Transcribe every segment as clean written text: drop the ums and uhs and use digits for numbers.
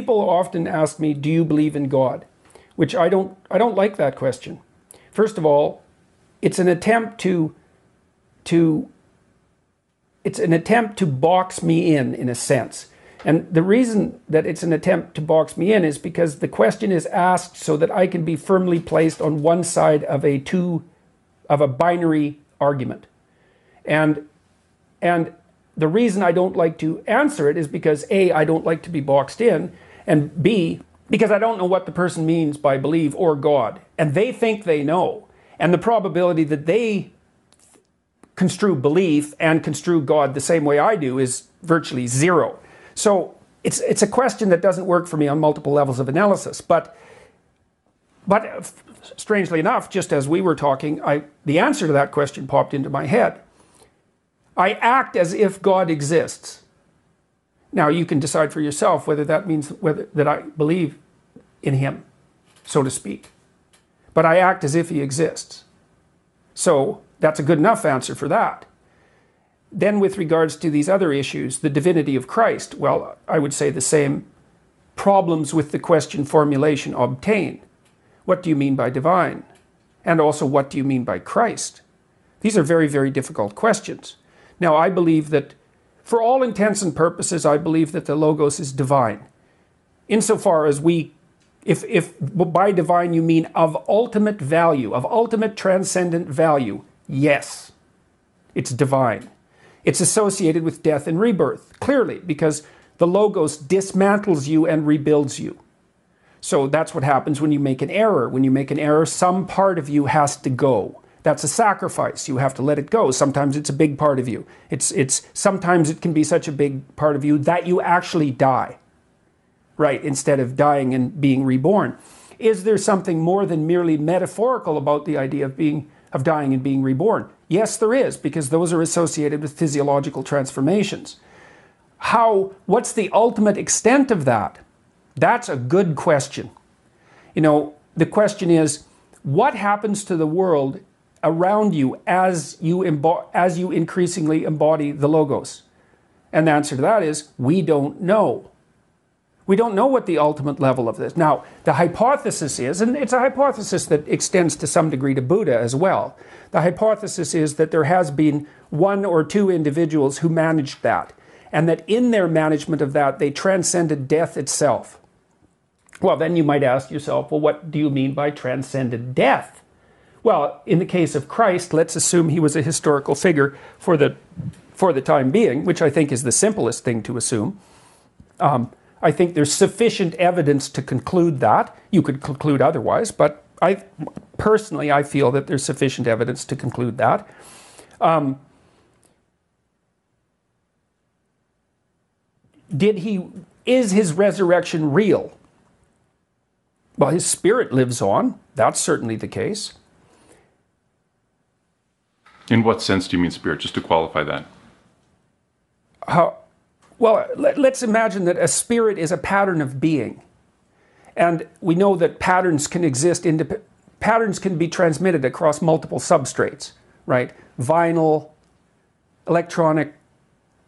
people often ask me, do you believe in God? Which I don't like that question. First of all, it's an attempt to box me in a sense. And the reason that it's an attempt to box me in is because the question is asked so that I can be firmly placed on one side of a binary argument. And the reason I don't like to answer it is because A, I don't like to be boxed in, and B, because I don't know what the person means by believe or God. And they think they know. And the probability that they construe belief and construe God the same way I do is virtually zero. So it's a question that doesn't work for me on multiple levels of analysis. But strangely enough, just as we were talking, the answer to that question popped into my head. I act as if God exists. Now you can decide for yourself whether that means that I believe in him, so to speak. But I act as if he exists. So that's a good enough answer for that. Then with regards to these other issues, the divinity of Christ, well, I would say the same problems with the question formulation obtain. What do you mean by divine? And also, what do you mean by Christ? These are very, very difficult questions. Now, I believe that, for all intents and purposes, I believe that the Logos is divine. Insofar as if by divine you mean of ultimate value, of ultimate transcendent value, yes, it's divine. It's associated with death and rebirth, clearly, because the Logos dismantles you and rebuilds you. So that's what happens when you make an error. When you make an error, some part of you has to go. That's a sacrifice. You have to let it go. Sometimes it's a big part of you. Sometimes it can be such a big part of you that you actually die, right, instead of dying and being reborn. Is there something more than merely metaphorical about the idea of dying and being reborn? Yes, there is, because those are associated with physiological transformations. What's the ultimate extent of that? That's a good question. The question is, what happens to the world around you as you increasingly embody the Logos? And the answer to that is, we don't know. We don't know what the ultimate level of this. Now, the hypothesis is, and it's a hypothesis that extends to some degree to Buddha as well, the hypothesis is that there has been one or two individuals who managed that, and that in their management of that, they transcended death itself. Well, then you might ask yourself, well, what do you mean by transcended death? Well, in the case of Christ, let's assume he was a historical figure for the time being, which I think is the simplest thing to assume. I think there's sufficient evidence to conclude that. You could conclude otherwise, but I feel that there's sufficient evidence to conclude that. Is his resurrection real? Well, his spirit lives on. That's certainly the case. In what sense do you mean spirit? Just to qualify that. Well, let's imagine that a spirit is a pattern of being. And we know that patterns can exist, patterns can be transmitted across multiple substrates, right? Vinyl, electronic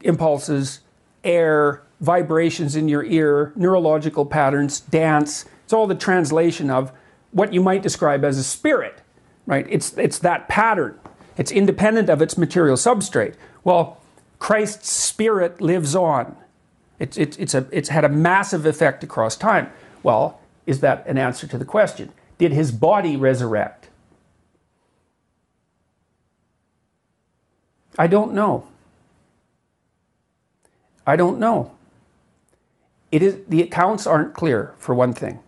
impulses, air, vibrations in your ear, neurological patterns, dance. It's all the translation of what you might describe as a spirit, right? It's that pattern. It's independent of its material substrate. Well, Christ's spirit lives on. It's had a massive effect across time. Well, is that an answer to the question? Did his body resurrect? I don't know. I don't know. The accounts aren't clear, for one thing.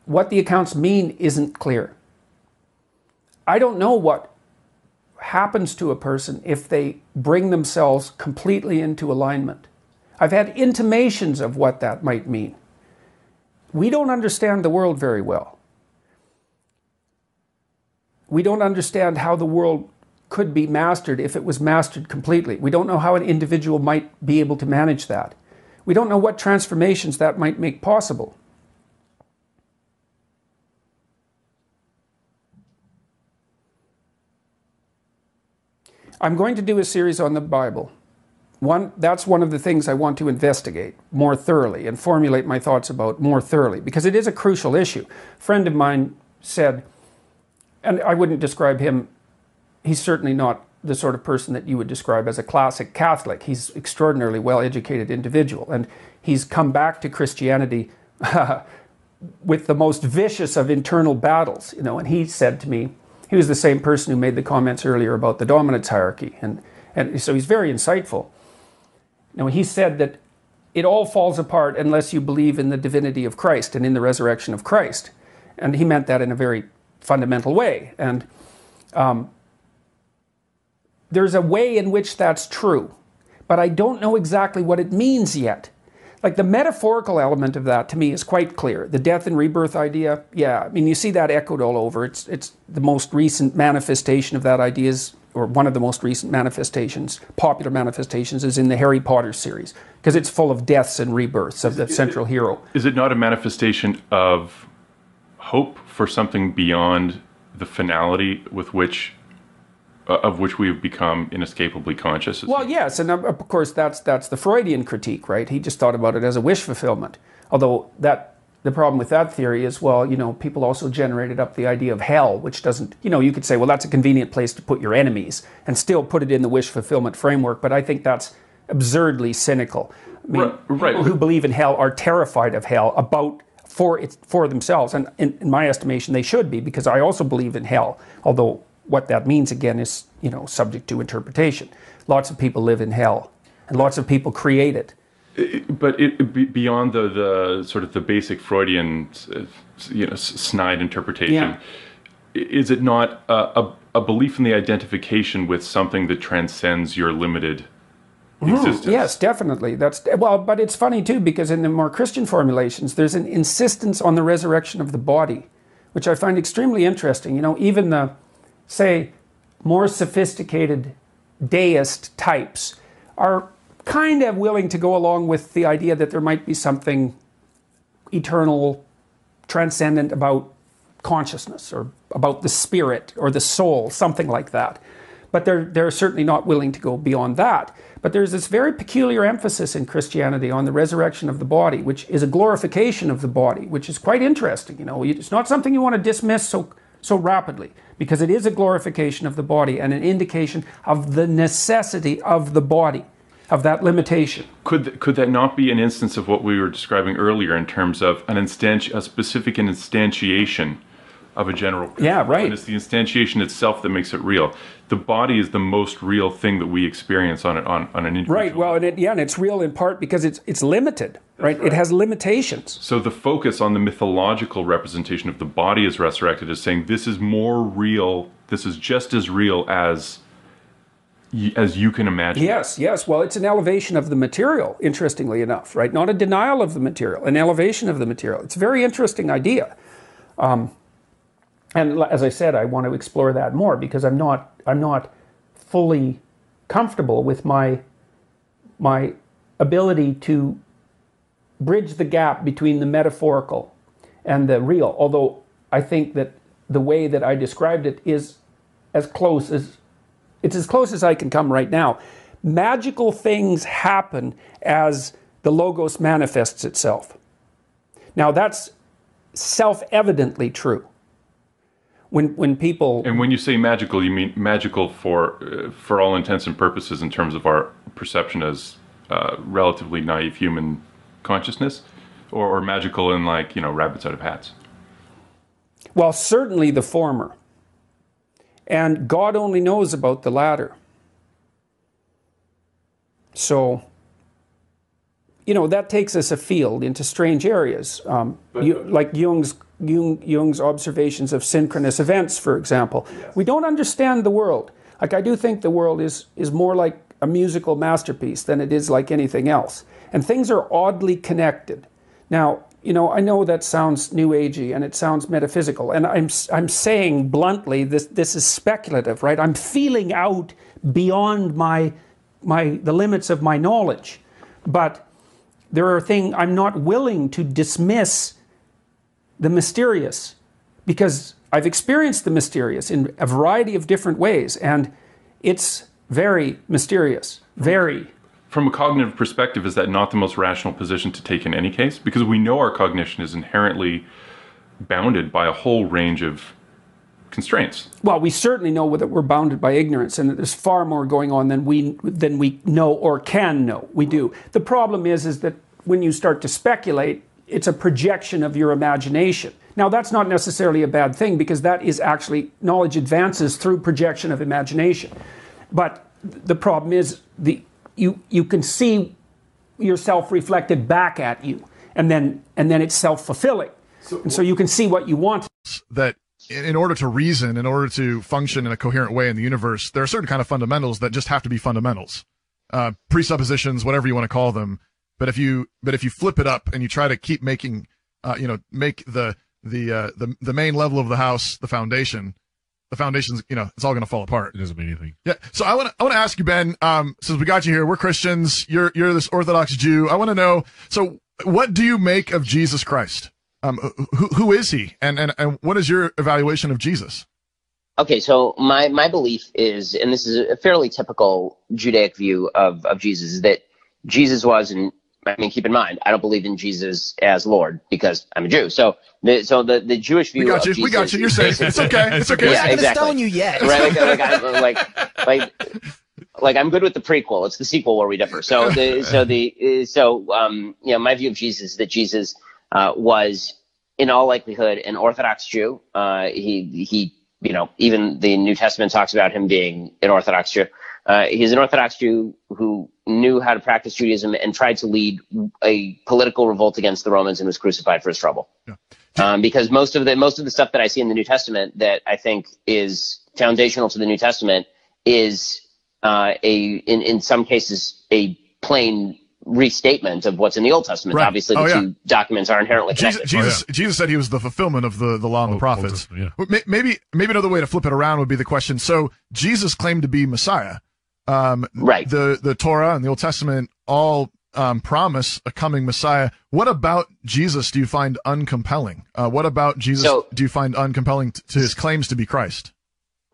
What the accounts mean isn't clear. I don't know what happens to a person if they bring themselves completely into alignment. I've had intimations of what that might mean. We don't understand the world very well. We don't understand how the world could be mastered if it was mastered completely. We don't know how an individual might be able to manage that. We don't know what transformations that might make possible. I'm going to do a series on the Bible, that's one of the things I want to investigate more thoroughly and formulate my thoughts about more thoroughly, because it is a crucial issue. A friend of mine said, and I wouldn't describe him, he's certainly not the sort of person that you would describe as a classic Catholic. He's an extraordinarily well-educated individual, and he's come back to Christianity with the most vicious of internal battles, and he said to me, he was the same person who made the comments earlier about the dominance hierarchy, and so he's very insightful. He said that it all falls apart unless you believe in the divinity of Christ and in the resurrection of Christ. And he meant that in a very fundamental way. And there's a way in which that's true, but I don't know exactly what it means yet. Like the metaphorical element of that to me is quite clear. The death and rebirth idea, yeah, you see that echoed all over. It's the most recent manifestation of that idea or one of the most recent manifestations, popular manifestations, is in the Harry Potter series, because it's full of deaths and rebirths of the central hero. Is it not a manifestation of hope for something beyond the finality with which of which we have become inescapably conscious? Well, yes, and of course that's the Freudian critique, right? He just thought about it as a wish fulfillment. Although the problem with that theory is, people also generated up the idea of hell, which doesn't, you could say, well, that's a convenient place to put your enemies and still put it in the wish fulfillment framework, but I think that's absurdly cynical. Right. People who believe in hell are terrified of hell for themselves, and in my estimation, they should be, because I also believe in hell, although what that means, again, is, subject to interpretation. Lots of people live in hell, and lots of people create it. But beyond the sort of the basic Freudian, snide interpretation, is it not a belief in the identification with something that transcends your limited existence? Yes, definitely. But it's funny too, because in the more Christian formulations, there's an insistence on the resurrection of the body, which I find extremely interesting. Even the, say, more sophisticated deist types are kind of willing to go along with the idea that there might be something eternal, transcendent about consciousness, or about the spirit or the soul, something like that. But they're certainly not willing to go beyond that. But there's this very peculiar emphasis in Christianity on the resurrection of the body, which is a glorification of the body, which is quite interesting. It's not something you want to dismiss so rapidly, because it is a glorification of the body and an indication of the necessity of the body, of that limitation. Could that not be an instance of what we were describing earlier in terms of a specific instantiation of a general principle? Yeah, right. And it's the instantiation itself that makes it real. The body is the most real thing that we experience on an individual. Right. Well, and it's real in part because it's limited. Right? It has limitations. So the focus on the mythological representation of the body as resurrected is saying this is more real. This is just as real as you can imagine. Yes. Well, it's an elevation of the material, interestingly enough, right? Not a denial of the material, an elevation of the material. It's a very interesting idea. And as I said, I want to explore that more, because I'm not fully comfortable with my ability to bridge the gap between the metaphorical and the real, although I think that the way that I described it is as close as I can come right now. Magical things happen as the Logos manifests itself. Now that's self-evidently true. When people... And when you say magical, you mean magical for all intents and purposes in terms of our perception as relatively naive human consciousness, or magical in rabbits out of hats? Well, certainly the former. And God only knows about the latter. So, that takes us afield into strange areas. Like Jung's observations of synchronous events, for example. Yes. We don't understand the world. I do think the world is more like a musical masterpiece than it is like anything else. And things are oddly connected. Now, I know that sounds new agey and it sounds metaphysical, and I'm saying bluntly, this is speculative, right? I'm feeling out beyond the limits of my knowledge. But there are things I'm not willing to dismiss the mysterious, because I've experienced the mysterious in a variety of different ways, and it's very mysterious, very. from a cognitive perspective, is that not the most rational position to take in any case? Because we know our cognition is inherently bounded by a whole range of constraints. Well, we certainly know that we're bounded by ignorance, and that there's far more going on than we know or can know. We do. The problem is that when you start to speculate, it's a projection of your imagination. Now, that's not necessarily a bad thing, because that is actually, knowledge advances through projection of imagination. But the problem is you can see yourself reflected back at you, and then it's self-fulfilling. So you can see what you want. That in order to reason, in order to function in a coherent way in the universe, there are certain kind of fundamentals that just have to be fundamentals, presuppositions, whatever you want to call them. But if you flip it up and you try to keep making, make the main level of the house the foundation's, it's all going to fall apart. It doesn't mean anything. Yeah. So I want to ask you, Ben, since we got you here, we're Christians, you're this Orthodox Jew. I want to know, so what do you make of Jesus Christ? Who is he? And what is your evaluation of Jesus? Okay, so my belief is, and this is a fairly typical Judaic view of Jesus, is that Jesus was, and I mean, keep in mind, I don't believe in Jesus as Lord because I'm a Jew. So the Jewish view of Jesus. We got you. You're safe. It's okay. It's okay. We're not going to stone you yet. Right? Like I'm good with the prequel. It's the sequel where we differ. So my view of Jesus is that Jesus was in all likelihood an Orthodox Jew. He even the New Testament talks about him being an Orthodox Jew. He's an Orthodox Jew who knew how to practice Judaism and tried to lead a political revolt against the Romans and was crucified for his trouble. Yeah. Because most of the stuff that I see in the New Testament that I think is foundational to the New Testament is in some cases a plain restatement of what's in the Old Testament. Right. Obviously, the two documents are inherently connected. Jesus said he was the fulfillment of the law and the prophets. Maybe another way to flip it around would be the question. So Jesus claimed to be Messiah. Right. The Torah and the Old Testament all promise a coming Messiah. What about Jesus do you find uncompelling? What about Jesus do you find uncompelling to his claims to be Christ?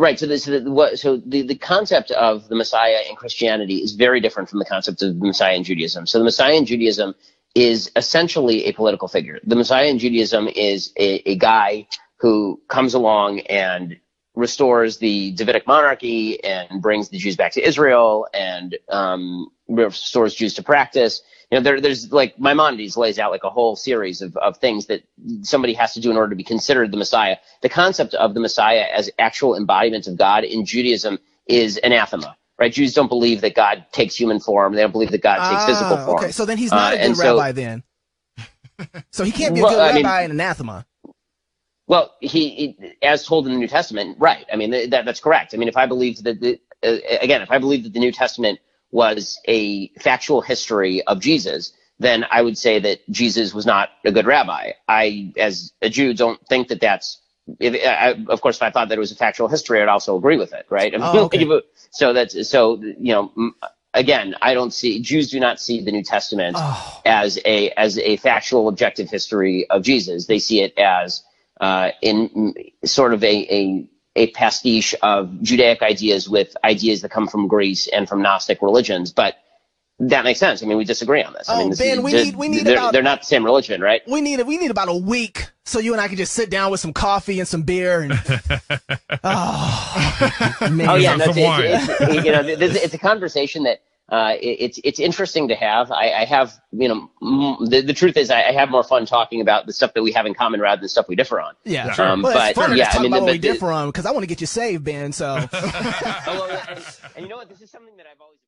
Right. So the concept of the Messiah in Christianity is very different from the concept of the Messiah in Judaism. So the Messiah in Judaism is essentially a political figure. The Messiah in Judaism is a guy who comes along and restores the Davidic monarchy and brings the Jews back to Israel and restores Jews to practice. There's like Maimonides lays out like a whole series of things that somebody has to do in order to be considered the Messiah. The concept of the Messiah as actual embodiment of God in Judaism is anathema, right? Jews don't believe that God takes human form. They don't believe that God takes physical form. Okay, so then he's not a good rabbi then. So he can't be a good rabbi and anathema. Well, he as told in the New Testament, right. I mean, that's correct. I mean, if I believed that if I believed that the New Testament was a factual history of Jesus, then I would say that Jesus was not a good rabbi. I, as a Jew, don't think that that's. Of course, if I thought that it was a factual history, I'd also agree with it, right? I mean, okay. Again, I don't see Jews do not see the New Testament as a factual, objective history of Jesus. They see it as in sort of a pastiche of Judaic ideas with ideas that come from Greece and from Gnostic religions. But that makes sense. I mean, we disagree on this. I mean, Ben, they're not the same religion, right? We need about a week so you and I can just sit down with some coffee and some beer and man. It's a conversation that it's interesting to have. I have, the truth is I have more fun talking about the stuff that we have in common rather than stuff we differ on. Yeah, sure. But it's fun to talk about what we differ on because I want to get you saved, Ben. So, and you know what? This is something that I've always.